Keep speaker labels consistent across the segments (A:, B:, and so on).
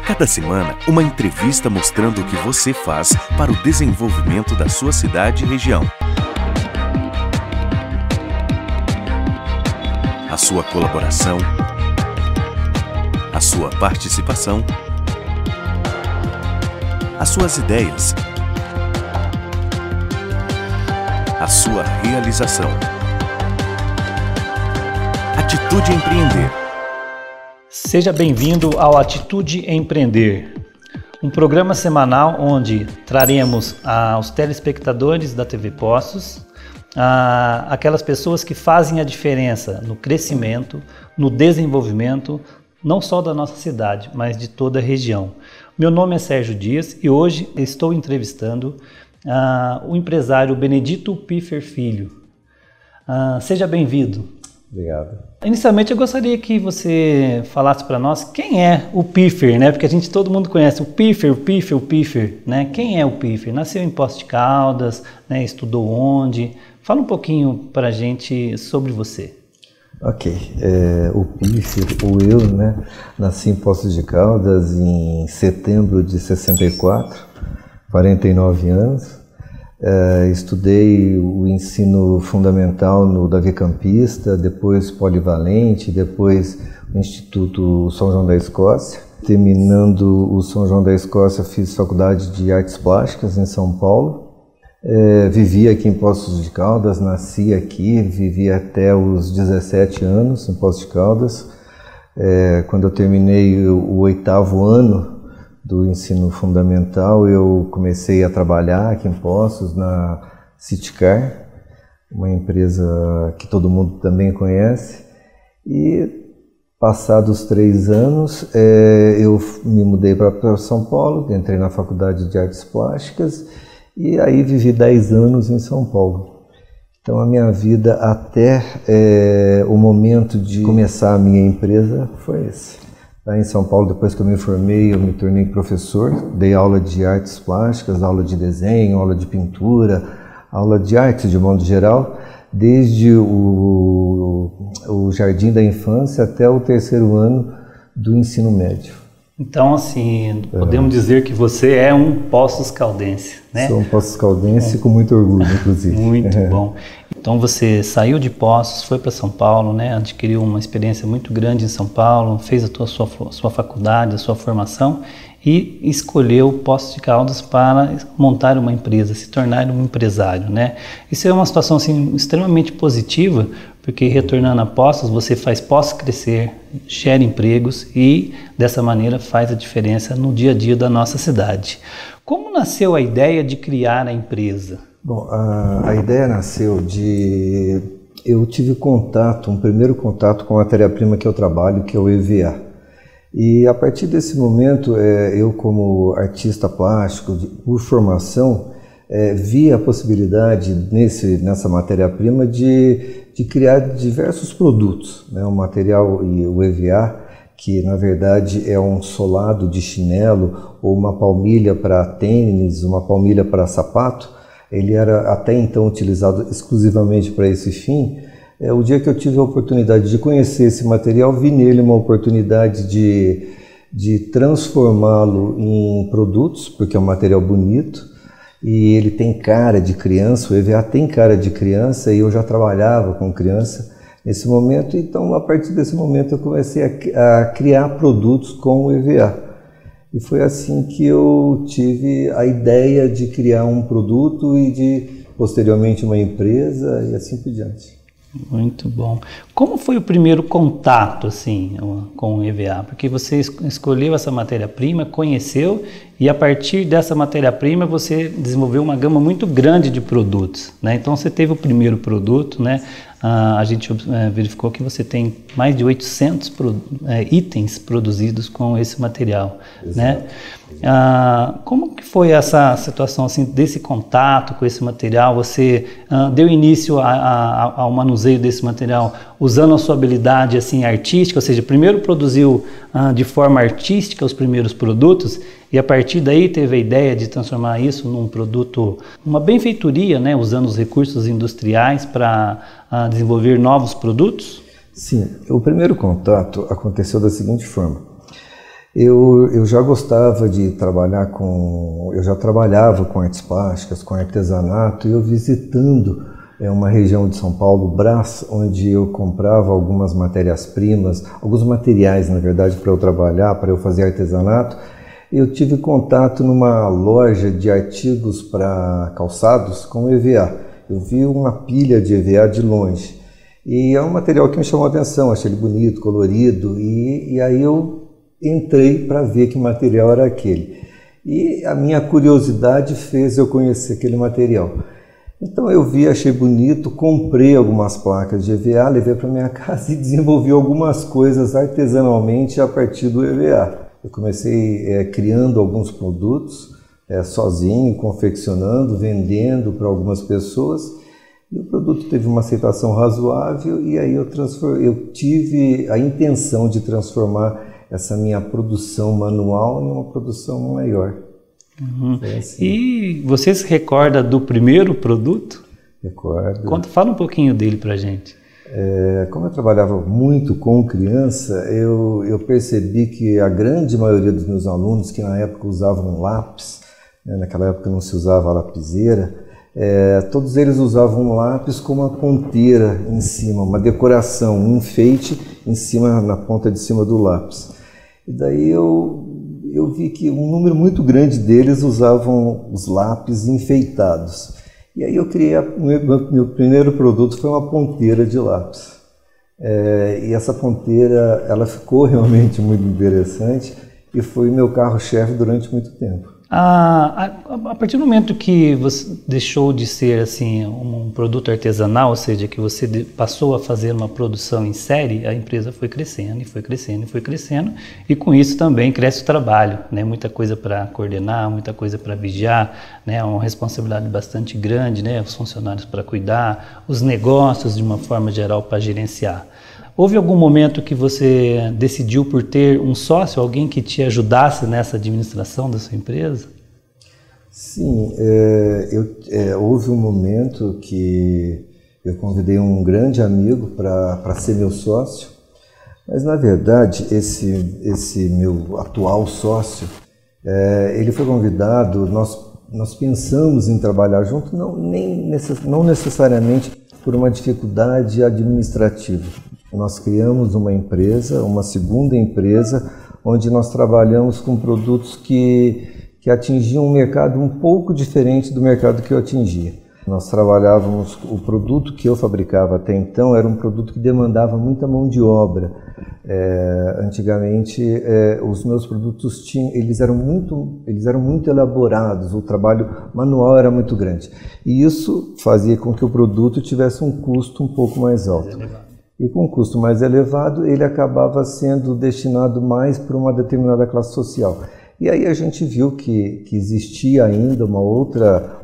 A: Cada semana, uma entrevista mostrando o que você faz para o desenvolvimento da sua cidade e região. A sua colaboração, a sua participação, as suas ideias, a sua realização. Atitude Empreender.
B: Seja bem-vindo ao Atitude Empreender, um programa semanal onde traremos aos telespectadores da TV Poços aquelas pessoas que fazem a diferença no crescimento, no desenvolvimento, não só da nossa cidade, mas de toda a região. Meu nome é Sérgio Dias e hoje estou entrevistando o empresário Benedito Piffer Filho. Seja bem-vindo.
C: Obrigado.
B: Inicialmente eu gostaria que você falasse para nós quem é o Piffer, né? Porque todo mundo conhece o Piffer, né? Quem é o Piffer? Nasceu em Poços de Caldas, né? Estudou onde? Fala um pouquinho para a gente sobre você.
C: Ok, o Piffer, ou eu, né? Nasci em Poços de Caldas em setembro de 64, 49 anos. Estudei o ensino fundamental no Davi Campista, depois Polivalente, depois o Instituto São João da Escócia. Terminando o São João da Escócia, fiz faculdade de Artes Plásticas em São Paulo. Vivi aqui em Poços de Caldas, nasci aqui, vivi até os 17 anos em Poços de Caldas. Quando eu terminei o 8º ano do ensino fundamental, eu comecei a trabalhar aqui em Poços, na Citicar, uma empresa que todo mundo também conhece. E, passados 3 anos, eu me mudei para São Paulo, entrei na Faculdade de Artes Plásticas e aí vivi 10 anos em São Paulo. Então, a minha vida até o momento de começar a minha empresa foi esse. Em São Paulo, depois que eu me formei, eu me tornei professor, dei aula de artes plásticas, aula de desenho, aula de pintura, aula de arte de modo geral, desde o jardim da infância até o 3º ano do ensino médio.
B: Então, assim, podemos dizer que você é um Poços Caldense, né?
C: Sou um Poços Caldense com muito orgulho, inclusive.
B: Muito bom. Então você saiu de Poços, foi para São Paulo, né? Adquiriu uma experiência muito grande em São Paulo, fez a sua faculdade, a sua formação e escolheu Poços de Caldas para montar uma empresa, se tornar um empresário, né? Isso é uma situação assim, extremamente positiva, porque retornando a Poços, você faz Poços crescer, gera empregos e dessa maneira faz a diferença no dia a dia da nossa cidade. Como nasceu a ideia de criar a empresa?
C: Bom, a ideia nasceu de... Eu tive um primeiro contato com a matéria-prima que eu trabalho, que é o EVA. E a partir desse momento, eu como artista plástico, por formação, vi a possibilidade nessa matéria-prima de criar diversos produtos, né? O material e o EVA, que na verdade é um solado de chinelo ou uma palmilha para tênis, uma palmilha para sapato. Ele era até então utilizado exclusivamente para esse fim. O dia que eu tive a oportunidade de conhecer esse material, vi nele uma oportunidade de transformá-lo em produtos, porque é um material bonito e ele tem cara de criança, o EVA tem cara de criança e eu já trabalhava com criança nesse momento, então a partir desse momento eu comecei a criar produtos com o EVA. E foi assim que eu tive a ideia de criar um produto e posteriormente uma empresa e assim por diante.
B: Muito bom. Como foi o primeiro contato assim, com o EVA? Porque você escolheu essa matéria-prima, conheceu e a partir dessa matéria-prima você desenvolveu uma gama muito grande de produtos, né? Então você teve o primeiro produto, né? A gente verificou que você tem mais de 800 itens produzidos com esse material, né? Como que foi essa situação assim, desse contato com esse material? Você deu início ao manuseio desse material usando a sua habilidade assim, artística, ou seja, primeiro produziu de forma artística os primeiros produtos e a partir daí teve a ideia de transformar isso num produto, uma benfeitoria, né, usando os recursos industriais para desenvolver novos produtos?
C: Sim, o primeiro contato aconteceu da seguinte forma. Eu já gostava de trabalhar eu já trabalhava com artes plásticas, com artesanato, e eu visitando uma região de São Paulo, Brás, onde eu comprava algumas matérias-primas, alguns materiais, na verdade, para eu trabalhar, para eu fazer artesanato. Eu tive contato numa loja de artigos para calçados com EVA. Eu vi uma pilha de EVA de longe. E é um material que me chamou a atenção, achei ele bonito, colorido, e aí eu entrei para ver que material era aquele. E a minha curiosidade fez eu conhecer aquele material. Então eu vi, achei bonito, comprei algumas placas de EVA, levei para minha casa e desenvolvi algumas coisas artesanalmente a partir do EVA. Eu comecei criando alguns produtos sozinho, confeccionando, vendendo para algumas pessoas. E o produto teve uma aceitação razoável e aí eu tive a intenção de transformar essa minha produção manual em uma produção maior.
B: Uhum. Assim. E você se recorda do primeiro produto?
C: Recordo.
B: Fala um pouquinho dele pra gente.
C: Como eu trabalhava muito com criança, eu percebi que a grande maioria dos meus alunos, que na época usavam lápis, naquela época não se usava lapiseira, todos eles usavam um lápis com uma ponteira em cima, uma decoração, um enfeite em cima, na ponta de cima do lápis. E daí eu vi que um número muito grande deles usavam os lápis enfeitados. E aí eu criei, meu primeiro produto foi uma ponteira de lápis. E essa ponteira, ela ficou realmente muito interessante e foi meu carro-chefe durante muito tempo.
B: A partir do momento que você deixou de ser assim um produto artesanal, ou seja, que você passou a fazer uma produção em série, a empresa foi crescendo e foi crescendo e foi crescendo, e com isso também cresce o trabalho, né? Muita coisa para coordenar, muita coisa para vigiar, né? Uma responsabilidade bastante grande, né? Os funcionários para cuidar, os negócios de uma forma geral para gerenciar. Houve algum momento que você decidiu por ter um sócio, alguém que te ajudasse nessa administração da sua empresa?
C: Sim, houve um momento que eu convidei um grande amigo para ser meu sócio, mas na verdade esse meu atual sócio, ele foi convidado, nós pensamos em trabalhar junto, não necessariamente por uma dificuldade administrativa. Nós criamos uma empresa, uma segunda empresa, onde nós trabalhamos com produtos que atingiam um mercado um pouco diferente do mercado que eu atingia. Nós trabalhávamos, o produto que eu fabricava até então era um produto que demandava muita mão de obra. Antigamente, os meus produtos eles eram muito elaborados, o trabalho manual era muito grande. E isso fazia com que o produto tivesse um custo um pouco mais alto. E com um custo mais elevado, ele acabava sendo destinado mais para uma determinada classe social. E aí a gente viu que existia ainda um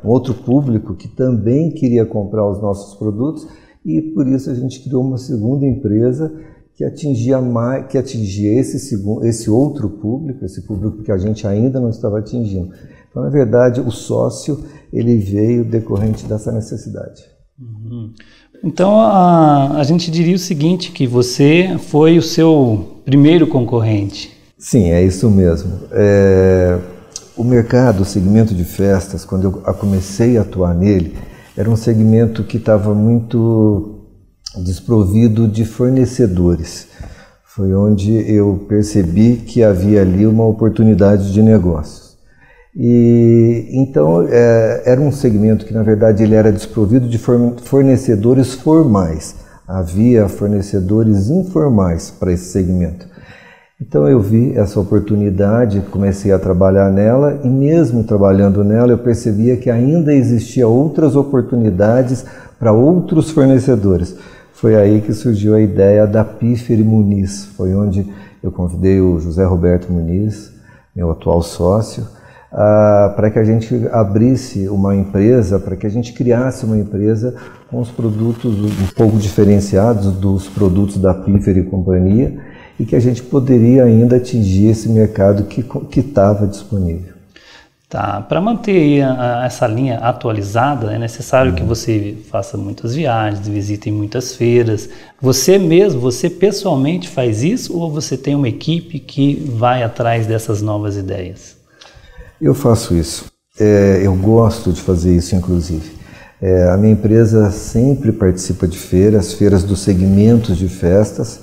C: outro público que também queria comprar os nossos produtos, e por isso a gente criou uma segunda empresa que atingia esse outro público, esse público que a gente ainda não estava atingindo. Então, na verdade, o sócio ele veio decorrente dessa necessidade.
B: Uhum. Então, a gente diria o seguinte, que você foi o seu primeiro concorrente.
C: Sim, é isso mesmo. O mercado, o segmento de festas, quando eu comecei a atuar nele, era um segmento que estava muito desprovido de fornecedores. Foi onde eu percebi que havia ali uma oportunidade de negócios. E então era um segmento que na verdade ele era desprovido de fornecedores formais. Havia fornecedores informais para esse segmento. Então eu vi essa oportunidade, comecei a trabalhar nela e mesmo trabalhando nela eu percebia que ainda existia outras oportunidades para outros fornecedores. Foi aí que surgiu a ideia da Piffer Muniz. Foi onde eu convidei o José Roberto Muniz, meu atual sócio, para que a gente abrisse uma empresa, para que a gente criasse uma empresa com os produtos um pouco diferenciados dos produtos da Piffer e companhia, e que a gente poderia ainda atingir esse mercado que estava disponível.
B: Tá, para manter essa linha atualizada, é necessário que você faça muitas viagens, visite muitas feiras. Você mesmo, você pessoalmente faz isso ou você tem uma equipe que vai atrás dessas novas ideias?
C: Eu faço isso. Eu gosto de fazer isso, inclusive. A minha empresa sempre participa de feiras dos segmentos de festas.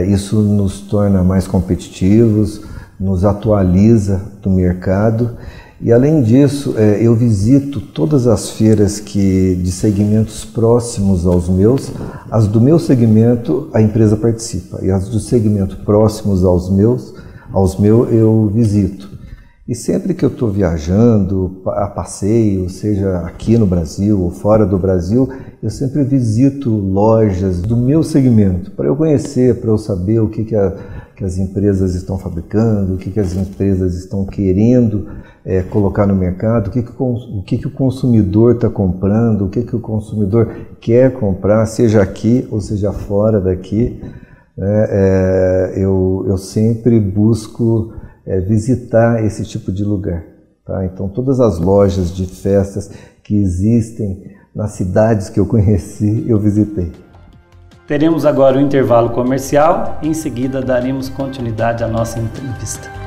C: Isso nos torna mais competitivos, nos atualiza do mercado. E além disso, eu visito todas as feiras de segmentos próximos aos meus. As do meu segmento, a empresa participa. E as do segmento próximos aos meus eu visito. E sempre que eu estou viajando a passeio, seja aqui no Brasil ou fora do Brasil, eu sempre visito lojas do meu segmento para eu conhecer, para eu saber o que as empresas estão fabricando, o que as empresas estão querendo colocar no mercado, o que o consumidor está comprando, o que o consumidor quer comprar, seja aqui ou seja fora daqui. Eu sempre busco visitar esse tipo de lugar. Tá? Então, todas as lojas de festas que existem nas cidades que eu conheci, eu visitei.
B: Teremos agora o intervalo comercial e em seguida daremos continuidade à nossa entrevista.